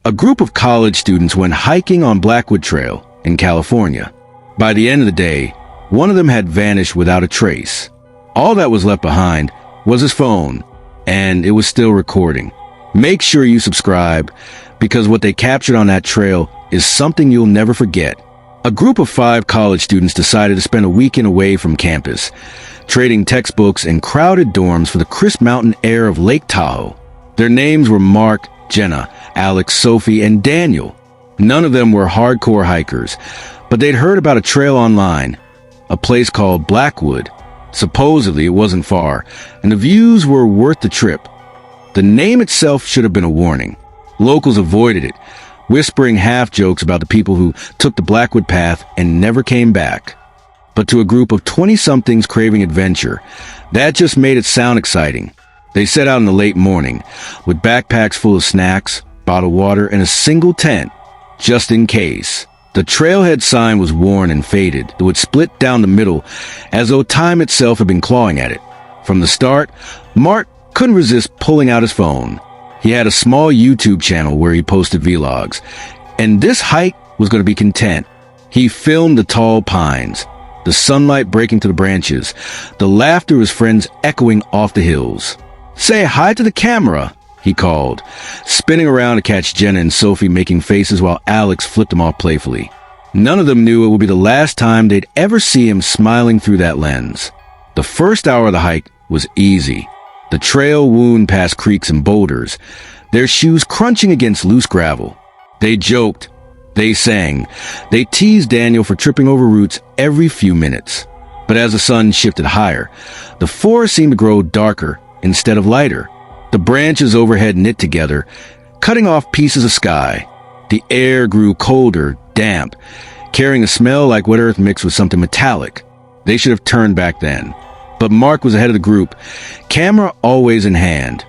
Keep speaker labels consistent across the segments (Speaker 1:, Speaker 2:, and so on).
Speaker 1: A group of college students went hiking on Blackwood Trail in California. By the end of the day, one of them had vanished without a trace. All that was left behind was his phone, and it was still recording. Make sure you subscribe, because what they captured on that trail is something you'll never forget. A group of 5 college students decided to spend a weekend away from campus, trading textbooks and crowded dorms for the crisp mountain air of Lake Tahoe. Their names were Mark, Jenna, Alex, Sophie, and Daniel. None of them were hardcore hikers, but they'd heard about a trail online, a place called Blackwood. Supposedly, it wasn't far, and the views were worth the trip. The name itself should have been a warning. Locals avoided it, whispering half-jokes about the people who took the Blackwood path and never came back. But to a group of 20-somethings craving adventure, that just made it sound exciting. They set out in the late morning, with backpacks full of snacks, bottled water, and a single tent, just in case. The trailhead sign was worn and faded. It would split down the middle, as though time itself had been clawing at it. From the start, Mark couldn't resist pulling out his phone. He had a small YouTube channel where he posted vlogs, and this hike was going to be content. He filmed the tall pines, the sunlight breaking through the branches, the laughter of his friends echoing off the hills. "Say hi to the camera," he called, spinning around to catch Jenna and Sophie making faces while Alex flipped them off playfully. None of them knew it would be the last time they'd ever see him smiling through that lens. The first hour of the hike was easy. The trail wound past creeks and boulders, their shoes crunching against loose gravel. They joked, they sang, they teased Daniel for tripping over roots every few minutes. But as the sun shifted higher, the forest seemed to grow darker instead of lighter. The branches overhead knit together, cutting off pieces of sky. The air grew colder, damp, carrying a smell like wet earth mixed with something metallic. They should have turned back then. But Mark was ahead of the group, camera always in hand,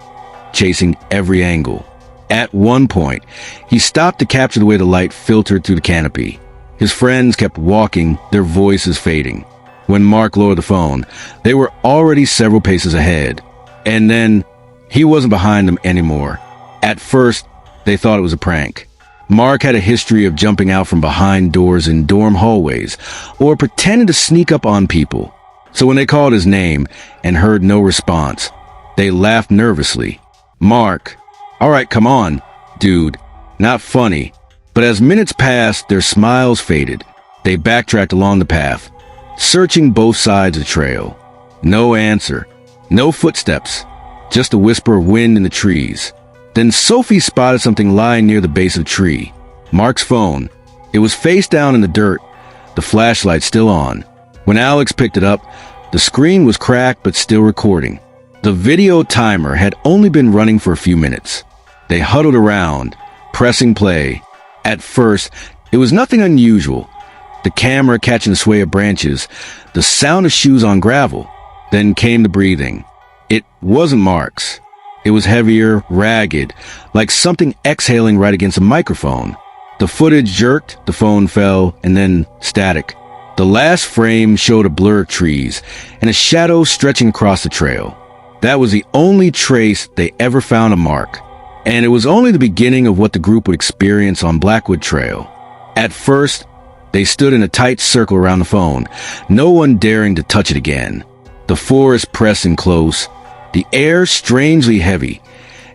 Speaker 1: chasing every angle. At one point, he stopped to capture the way the light filtered through the canopy. His friends kept walking, their voices fading. When Mark lowered the phone, they were already several paces ahead. And then, he wasn't behind them anymore. At first, they thought it was a prank. Mark had a history of jumping out from behind doors in dorm hallways, or pretending to sneak up on people. So when they called his name and heard no response, they laughed nervously. "Mark, all right, come on, dude, not funny." But as minutes passed, their smiles faded. They backtracked along the path, searching both sides of the trail. No answer, no footsteps, just a whisper of wind in the trees. Then Sophie spotted something lying near the base of the tree. Mark's phone. It was face down in the dirt, the flashlight still on. When Alex picked it up, the screen was cracked but still recording. The video timer had only been running for a few minutes. They huddled around, pressing play. At first, it was nothing unusual. The camera catching the sway of branches, the sound of shoes on gravel. Then came the breathing. It wasn't Mark's. It was heavier, ragged, like something exhaling right against a microphone. The footage jerked, the phone fell, and then static. The last frame showed a blur of trees and a shadow stretching across the trail. That was the only trace they ever found of Mark. And it was only the beginning of what the group would experience on Blackwood Trail. At first, they stood in a tight circle around the phone, no one daring to touch it again. The forest pressed in close, the air strangely heavy,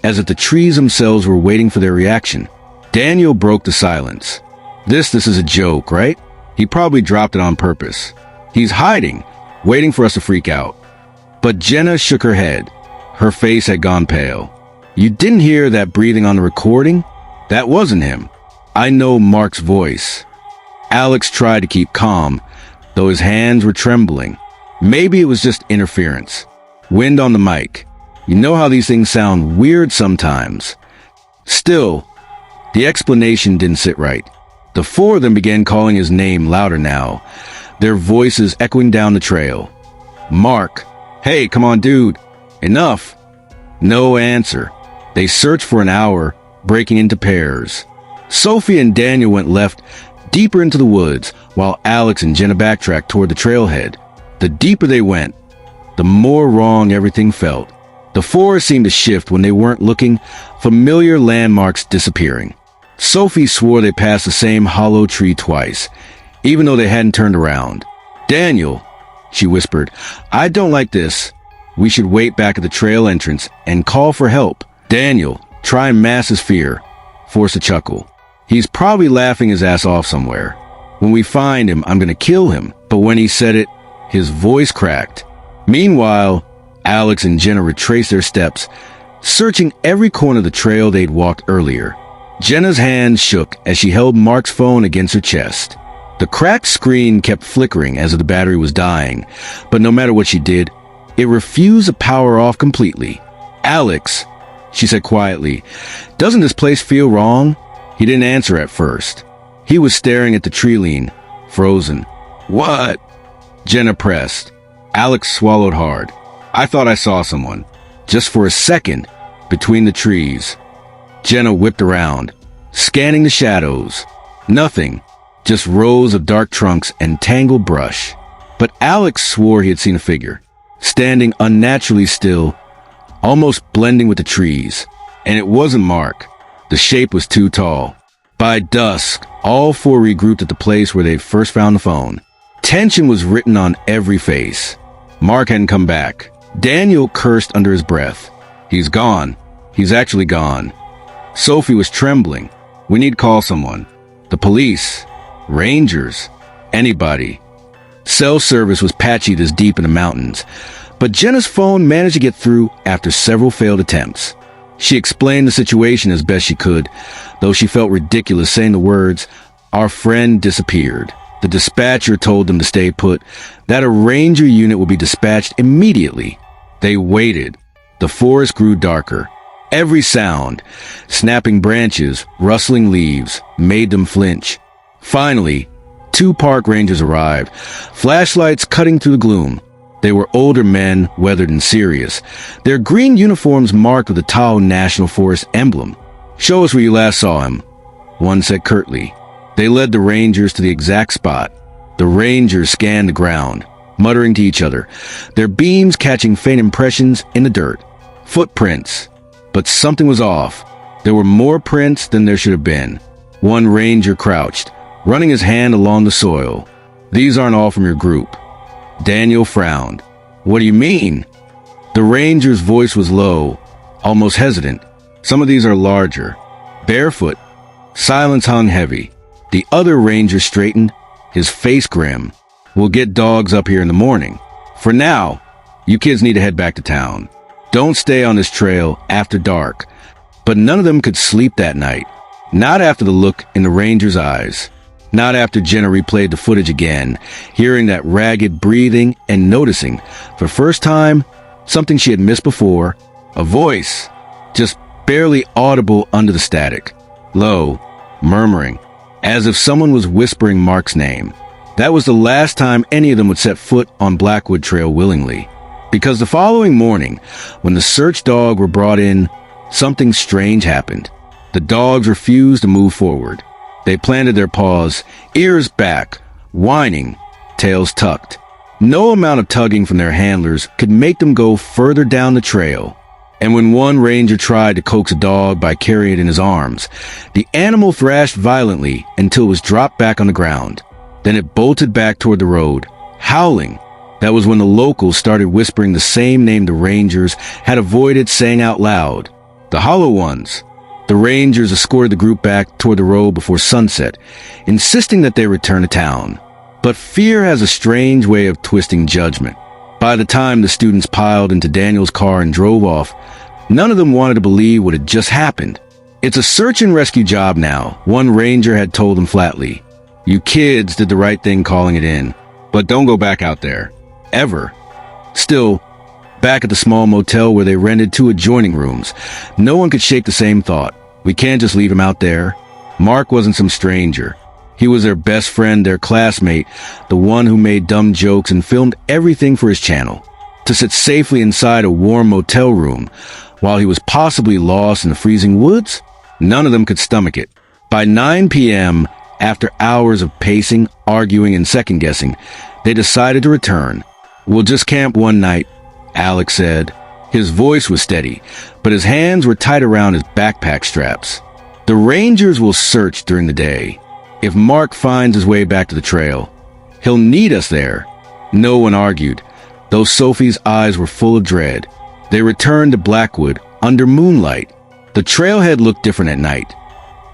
Speaker 1: as if the trees themselves were waiting for their reaction. Daniel broke the silence. This is a joke, right? He probably dropped it on purpose. He's hiding, waiting for us to freak out. But Jenna shook her head. Her face had gone pale. "You didn't hear that breathing on the recording? That wasn't him. I know Mark's voice." Alex tried to keep calm, though his hands were trembling. Maybe it was just interference. Wind on the mic. You know how these things sound weird sometimes. Still, the explanation didn't sit right. The 4 of them began calling his name louder now, their voices echoing down the trail. "Mark, hey, come on, dude, enough." No answer. They searched for an hour, breaking into pairs. Sophie and Daniel went left, deeper into the woods, while Alex and Jenna backtracked toward the trailhead. The deeper they went, the more wrong everything felt. The forest seemed to shift when they weren't looking, familiar landmarks disappearing. Sophie swore they passed the same hollow tree twice, even though they hadn't turned around. "Daniel," she whispered, "I don't like this. We should wait back at the trail entrance and call for help." Daniel, try and mask his fear, forced a chuckle. "He's probably laughing his ass off somewhere. When we find him, I'm gonna kill him." But when he said it, his voice cracked. Meanwhile, Alex and Jenna retraced their steps, searching every corner of the trail they'd walked earlier. Jenna's hand shook as she held Mark's phone against her chest. The cracked screen kept flickering as if the battery was dying, but no matter what she did, it refused to power off completely. "Alex," she said quietly, "doesn't this place feel wrong?" He didn't answer at first. He was staring at the tree line, frozen. "What?" Jenna pressed. Alex swallowed hard. "I thought I saw someone, just for a second, between the trees." Jenna whipped around, scanning the shadows. Nothing, just rows of dark trunks and tangled brush. But Alex swore he had seen a figure, standing unnaturally still, almost blending with the trees. And it wasn't Mark. The shape was too tall. By dusk, all four regrouped at the place where they'd first found the phone. Tension was written on every face. Mark hadn't come back. Daniel cursed under his breath. "He's gone. He's actually gone." Sophie was trembling. "We need to call someone. The police. Rangers. Anybody." Cell service was patchy this deep in the mountains, but Jenna's phone managed to get through after several failed attempts. She explained the situation as best she could, though she felt ridiculous saying the words, "Our friend disappeared." The dispatcher told them to stay put, that a ranger unit would be dispatched immediately. They waited. The forest grew darker. Every sound, snapping branches, rustling leaves, made them flinch. Finally, 2 park rangers arrived, flashlights cutting through the gloom. They were older men, weathered and serious, their green uniforms marked with the Tahoe National Forest emblem. "Show us where you last saw him," one said curtly. They led the rangers to the exact spot. The rangers scanned the ground, muttering to each other, their beams catching faint impressions in the dirt. Footprints. But something was off. There were more prints than there should have been. One ranger crouched, running his hand along the soil. "These aren't all from your group." Daniel frowned. "What do you mean?" The ranger's voice was low, almost hesitant. "Some of these are larger. Barefoot." Silence hung heavy. The other ranger straightened, his face grim. "We'll get dogs up here in the morning. For now, you kids need to head back to town. Don't stay on this trail after dark." But none of them could sleep that night. Not after the look in the ranger's eyes. Not after Jenna replayed the footage again, hearing that ragged breathing and noticing, for the first time, something she had missed before, a voice, just barely audible under the static. Low, murmuring, as if someone was whispering Mark's name. That was the last time any of them would set foot on Blackwood Trail willingly. Because the following morning, when the search dogs were brought in, something strange happened. The dogs refused to move forward. They planted their paws, ears back, whining, tails tucked. No amount of tugging from their handlers could make them go further down the trail. And when one ranger tried to coax a dog by carrying it in his arms, the animal thrashed violently until it was dropped back on the ground. Then it bolted back toward the road, howling. That was when the locals started whispering the same name the rangers had avoided saying out loud. The Hollow Ones. The rangers escorted the group back toward the road before sunset, insisting that they return to town. But fear has a strange way of twisting judgment. By the time the students piled into Daniel's car and drove off, none of them wanted to believe what had just happened. "It's a search and rescue job now," one ranger had told them flatly. "You kids did the right thing calling it in, but don't go back out there. Ever." Still, back at the small motel where they rented 2 adjoining rooms, no one could shake the same thought. We can't just leave him out there. Mark wasn't some stranger. He was their best friend, their classmate, the one who made dumb jokes and filmed everything for his channel. To sit safely inside a warm motel room while he was possibly lost in the freezing woods? None of them could stomach it. By 9 p.m., after hours of pacing, arguing, and second-guessing, they decided to return. "We'll just camp one night," Alex said. His voice was steady, but his hands were tight around his backpack straps. The Rangers will search during the day. If Mark finds his way back to the trail, he'll need us there." No one argued, though Sophie's eyes were full of dread. They returned to Blackwood under moonlight. The trailhead looked different at night.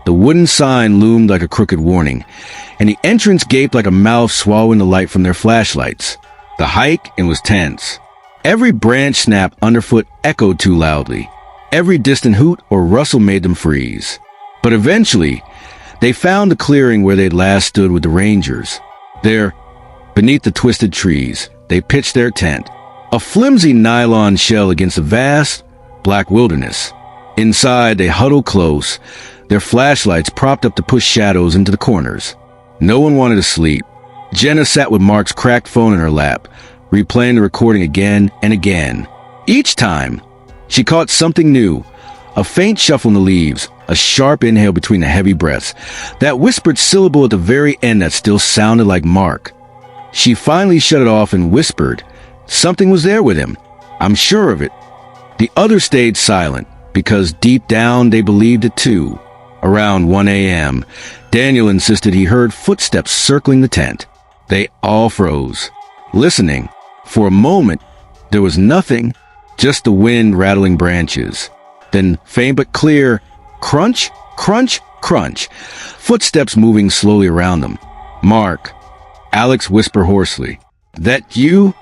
Speaker 1: The wooden sign loomed like a crooked warning, and the entrance gaped like a mouth swallowing the light from their flashlights. The hike, it was tense. Every branch snap underfoot echoed too loudly. Every distant hoot or rustle made them freeze. But eventually, they found the clearing where they'd last stood with the Rangers. There, beneath the twisted trees, they pitched their tent, a flimsy nylon shell against a vast, black wilderness. Inside, they huddled close, their flashlights propped up to push shadows into the corners. No one wanted to sleep. Jenna sat with Mark's cracked phone in her lap, replaying the recording again and again. Each time, she caught something new, a faint shuffle in the leaves, a sharp inhale between the heavy breaths, that whispered syllable at the very end that still sounded like Mark. She finally shut it off and whispered, "Something was there with him. I'm sure of it." The others stayed silent, because deep down they believed it too. Around 1 a.m., Daniel insisted he heard footsteps circling the tent. They all froze, listening. For a moment, there was nothing, just the wind rattling branches. Then, faint but clear, crunch, crunch, crunch, footsteps moving slowly around them. "Mark," Alex whispered hoarsely. "That you?"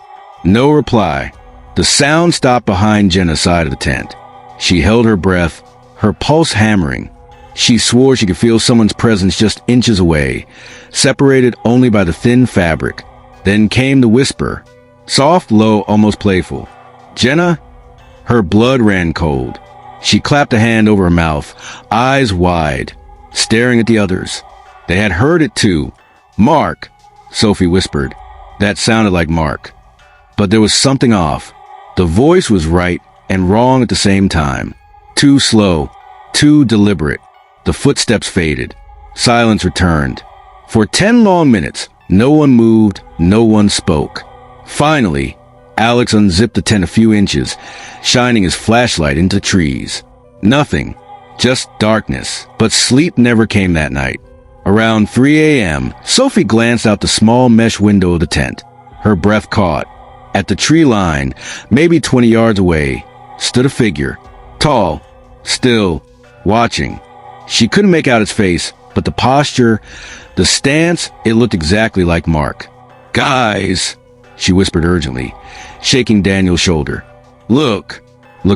Speaker 1: No reply. The sound stopped behind Jenna's side of the tent. She held her breath, her pulse hammering. She swore she could feel someone's presence just inches away, separated only by the thin fabric. Then came the whisper, soft, low, almost playful. "Jenna?" Her blood ran cold. She clapped a hand over her mouth, eyes wide, staring at the others. They had heard it too. "Mark," Sophie whispered. That sounded like Mark. But there was something off. The voice was right and wrong at the same time. Too slow, too deliberate. The footsteps faded. Silence returned. For 10 long minutes, no one moved, no one spoke. Finally, Alex unzipped the tent a few inches, shining his flashlight into the trees. Nothing, just darkness. But sleep never came that night. Around 3 a.m., Sophie glanced out the small mesh window of the tent. Her breath caught. At the tree line, maybe 20 yards away, stood a figure. Tall, still, watching. She couldn't make out its face, but the posture, the stance, it looked exactly like Mark. "Guys," she whispered urgently, shaking Daniel's shoulder. Look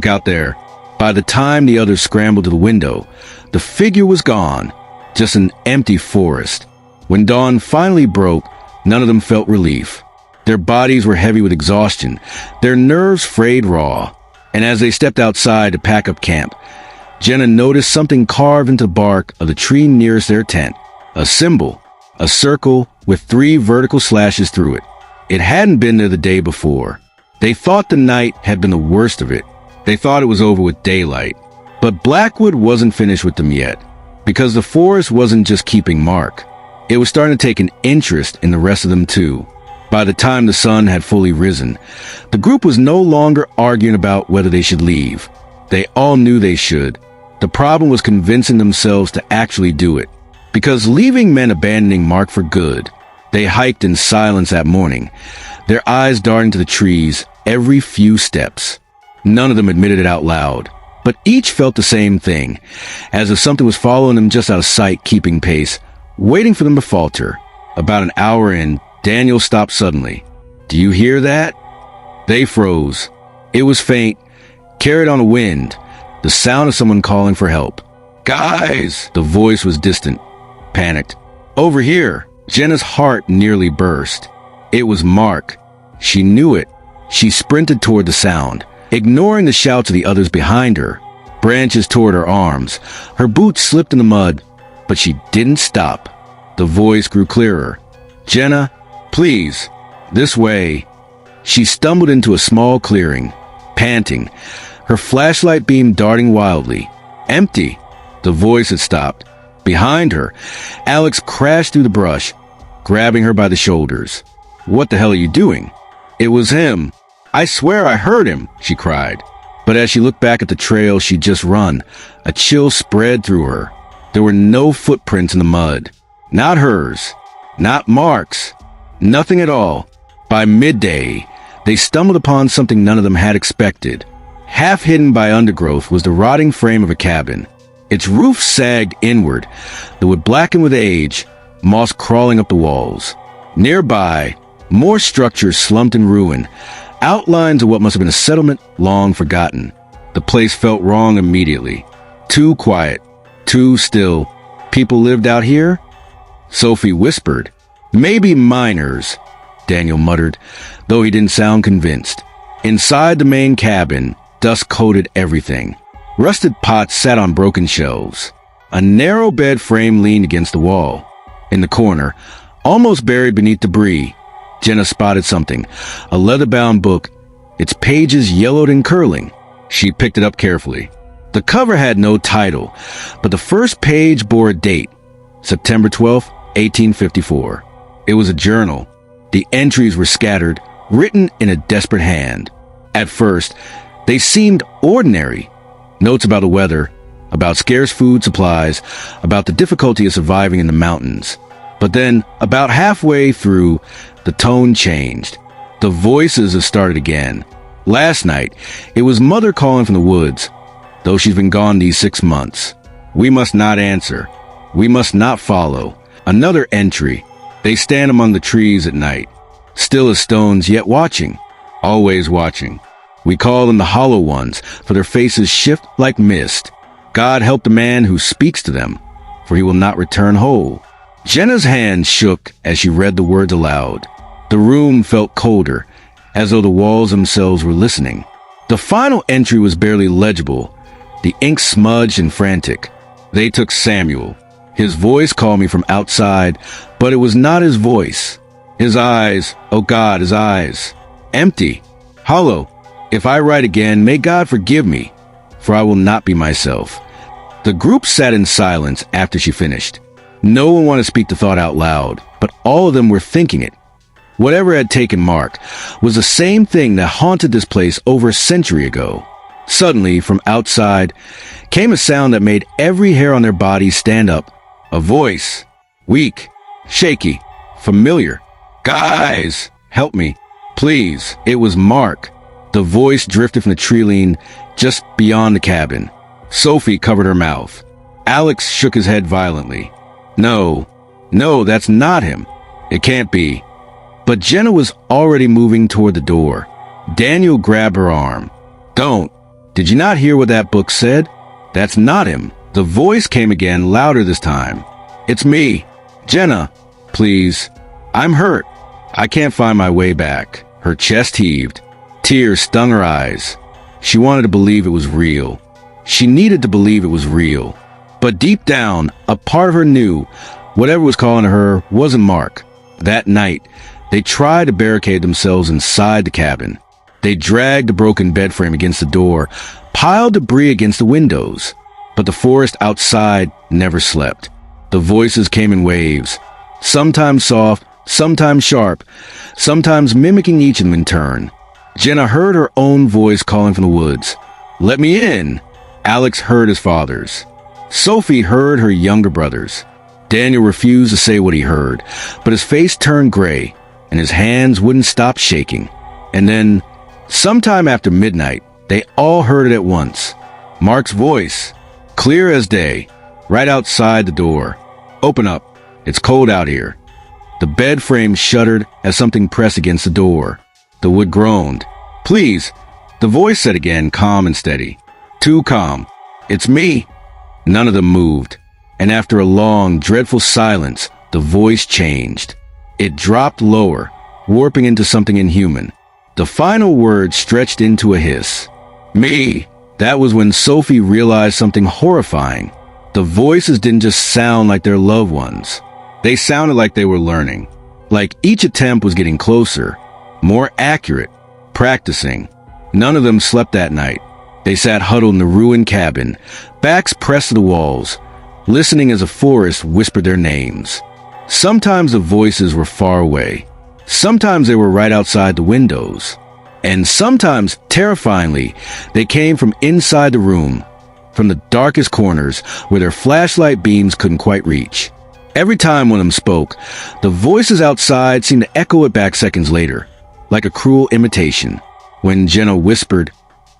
Speaker 1: out there." By the time the others scrambled to the window, the figure was gone, just an empty forest. When dawn finally broke, none of them felt relief. Their bodies were heavy with exhaustion, their nerves frayed raw. And as they stepped outside to pack up camp, Jenna noticed something carved into the bark of the tree nearest their tent. A symbol, a circle with 3 vertical slashes through it. It hadn't been there the day before. They thought the night had been the worst of it. They thought it was over with daylight. But Blackwood wasn't finished with them yet, because the forest wasn't just keeping Mark. It was starting to take an interest in the rest of them too. By the time the sun had fully risen, the group was no longer arguing about whether they should leave. They all knew they should. The problem was convincing themselves to actually do it, because leaving meant abandoning Mark for good. They hiked in silence that morning, their eyes darting to the trees every few steps. None of them admitted it out loud, but each felt the same thing, as if something was following them just out of sight, keeping pace, waiting for them to falter. About an hour in, Daniel stopped suddenly. "Do you hear that?" They froze. It was faint, carried on a wind, the sound of someone calling for help. "Guys!" The voice was distant, panicked. "Over here!" Jenna's heart nearly burst. It was Mark. She knew it. She sprinted toward the sound, ignoring the shouts of the others behind her. Branches toward her arms. Her boots slipped in the mud, but she didn't stop. The voice grew clearer. "Jenna, please, this way." She stumbled into a small clearing, panting, her flashlight beam darting wildly. Empty. The voice had stopped. Behind her, Alex crashed through the brush, grabbing her by the shoulders. "What the hell are you doing?" "It was him. I swear I heard him," she cried. But as she looked back at the trail she'd just run, a chill spread through her. There were no footprints in the mud. Not hers. Not Mark's. Nothing at all. By midday, they stumbled upon something none of them had expected. Half hidden by undergrowth was the rotting frame of a cabin. Its roof sagged inward, the wood blackened with age, moss crawling up the walls. Nearby, more structures slumped in ruin, outlines of what must have been a settlement long forgotten. The place felt wrong immediately. Too quiet, too still. People lived out here? Sophie whispered. Maybe miners, Daniel muttered, though he didn't sound convinced. Inside the main cabin, dust coated everything. Rusted pots sat on broken shelves. A narrow bed frame leaned against the wall. In the corner, almost buried beneath debris, Jenna spotted something, a leather-bound book, its pages yellowed and curling. She picked it up carefully. The cover had no title, but the first page bore a date, September 12, 1854. It was a journal. The entries were scattered, written in a desperate hand. At first, they seemed ordinary. Notes about the weather, about scarce food supplies, about the difficulty of surviving in the mountains. But then, about halfway through, the tone changed. The voices have started again. Last night, it was Mother calling from the woods, though she's been gone these 6 months. We must not answer. We must not follow. Another entry. They stand among the trees at night, still as stones, yet watching, always watching. We call them the hollow ones, for their faces shift like mist. God help the man who speaks to them, for he will not return whole. Jenna's hand shook as she read the words aloud. The room felt colder, as though the walls themselves were listening. The final entry was barely legible, the ink smudged and frantic. They took Samuel. His voice called me from outside, but it was not his voice. His eyes, oh God, his eyes. Empty, hollow. If I write again, may God forgive me, for I will not be myself. The group sat in silence after she finished. No one wanted to speak the thought out loud, but all of them were thinking it. Whatever had taken Mark was the same thing that haunted this place over a century ago. Suddenly, from outside, came a sound that made every hair on their bodies stand up. A voice. Weak. Shaky. Familiar. Guys! Help me. Please. It was Mark. The voice drifted from the tree line just beyond the cabin. Sophie covered her mouth. Alex shook his head violently. No, that's not him. It can't be. But Jenna was already moving toward the door. Daniel grabbed her arm. Don't. Did you not hear what that book said? That's not him. The voice came again, louder this time. It's me. Jenna, please. I'm hurt. I can't find my way back. Her chest heaved. Tears stung her eyes. She wanted to believe it was real. She needed to believe it was real. But deep down, a part of her knew whatever was calling to her wasn't Mark. That night, they tried to barricade themselves inside the cabin. They dragged the broken bed frame against the door, piled debris against the windows. But the forest outside never slept. The voices came in waves, sometimes soft, sometimes sharp, sometimes mimicking each of them in turn. Jenna heard her own voice calling from the woods. Let me in! Alex heard his father's. Sophie heard her younger brother's. Daniel refused to say what he heard, but his face turned gray, and his hands wouldn't stop shaking. And then, sometime after midnight, they all heard it at once. Mark's voice, clear as day, right outside the door. Open up. It's cold out here. The bed frame shuddered as something pressed against the door. The wood groaned. Please, the voice said again, calm and steady. Too calm. It's me. None of them moved. And after a long, dreadful silence, the voice changed. It dropped lower, warping into something inhuman. The final word stretched into a hiss. Me. That was when Sophie realized something horrifying. The voices didn't just sound like their loved ones. They sounded like they were learning. Like each attempt was getting closer, more accurate, practicing. None of them slept that night. They sat huddled in the ruined cabin, backs pressed to the walls, listening as a forest whispered their names. Sometimes the voices were far away. Sometimes they were right outside the windows. And sometimes, terrifyingly, they came from inside the room, from the darkest corners where their flashlight beams couldn't quite reach. Every time one of them spoke, the voices outside seemed to echo it back seconds later, like a cruel imitation. When Jenna whispered,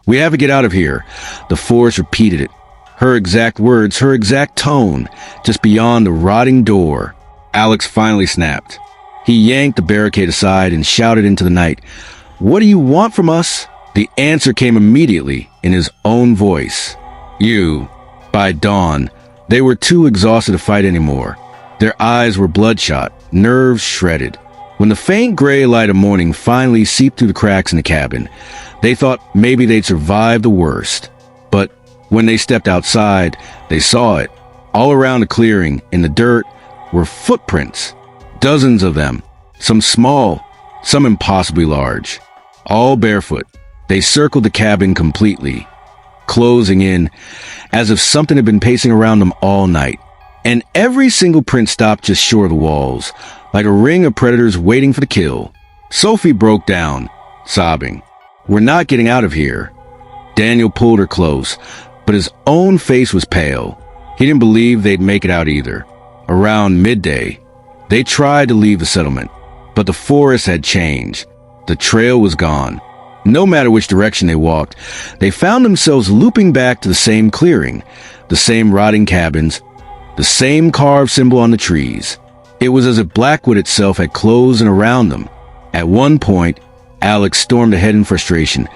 Speaker 1: "We have to get out of here," the forest repeated it. Her exact words, her exact tone, just beyond the rotting door. Alex finally snapped. He yanked the barricade aside and shouted into the night, "What do you want from us?" The answer came immediately in his own voice. "You." By dawn, they were too exhausted to fight anymore. Their eyes were bloodshot, nerves shredded. When the faint gray light of morning finally seeped through the cracks in the cabin, they thought maybe they'd survived the worst. But when they stepped outside, they saw it. All around the clearing, in the dirt, were footprints. Dozens of them. Some small, some impossibly large. All barefoot. They circled the cabin completely, closing in as if something had been pacing around them all night. And every single print stopped just short of the walls, like a ring of predators waiting for the kill. Sophie broke down, sobbing. "We're not getting out of here." Daniel pulled her close, but his own face was pale. He didn't believe they'd make it out either. Around midday, they tried to leave the settlement, but the forest had changed. The trail was gone. No matter which direction they walked, they found themselves looping back to the same clearing, the same rotting cabins, the same carved symbol on the trees. It was as if Blackwood itself had closed in around them. At one point, Alex stormed ahead in frustration,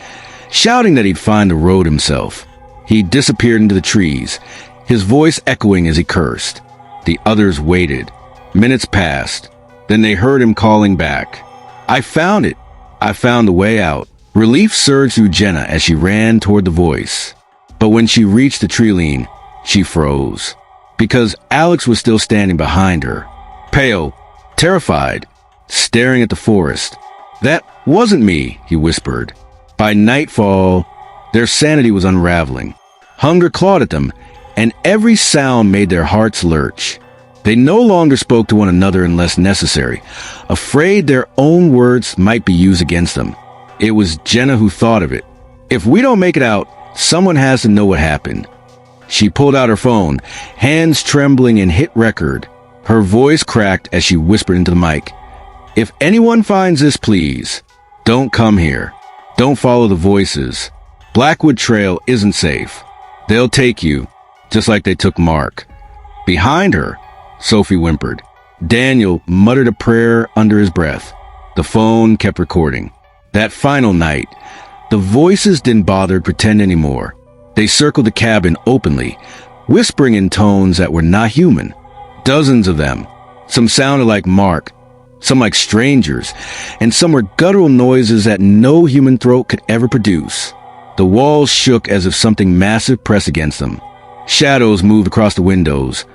Speaker 1: shouting that he'd find the road himself. He disappeared into the trees, his voice echoing as he cursed. The others waited. Minutes passed. Then they heard him calling back. "I found it. I found the way out." Relief surged through Jenna as she ran toward the voice. But when she reached the tree lean, she froze. Because Alex was still standing behind her, pale, terrified, staring at the forest. "That wasn't me," he whispered. By nightfall, their sanity was unraveling. Hunger clawed at them, and every sound made their hearts lurch. They no longer spoke to one another unless necessary, afraid their own words might be used against them. It was Jenna who thought of it. "If we don't make it out, someone has to know what happened." She pulled out her phone, hands trembling, and hit record. Her voice cracked as she whispered into the mic. "If anyone finds this, please, don't come here. Don't follow the voices. Blackwood Trail isn't safe. They'll take you, just like they took Mark." Behind her, Sophie whimpered. Daniel muttered a prayer under his breath. The phone kept recording. That final night, the voices didn't bother to pretend anymore. They circled the cabin openly, whispering in tones that were not human. Dozens of them. Some sounded like Mark, some like strangers, and some were guttural noises that no human throat could ever produce. The walls shook as if something massive pressed against them. Shadows moved across the windows,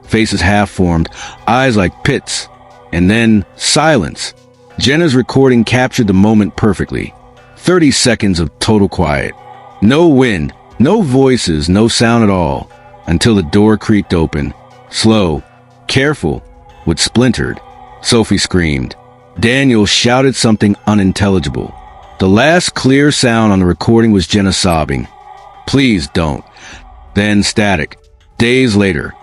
Speaker 1: faces half-formed, eyes like pits, and then silence. Jenna's recording captured the moment perfectly. 30 seconds of total quiet. No wind, no voices, no sound at all, until the door creaked open. Slow, careful, with splintered. Sophie screamed. Daniel shouted something unintelligible. The last clear sound on the recording was Jenna sobbing. "Please don't." Then static. Days later,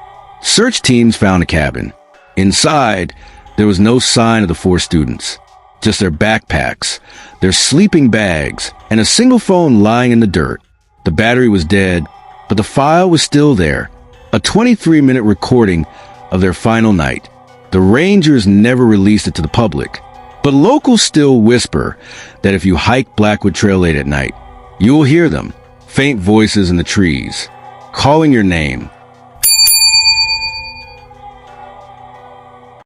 Speaker 1: search teams found a cabin. Inside, there was no sign of the 4 students. Just their backpacks, their sleeping bags, and a single phone lying in the dirt. The battery was dead, but the file was still there. A 23-minute recording of their final night. The Rangers never released it to the public, but locals still whisper that if you hike Blackwood Trail late at night, you will hear them, faint voices in the trees, calling your name.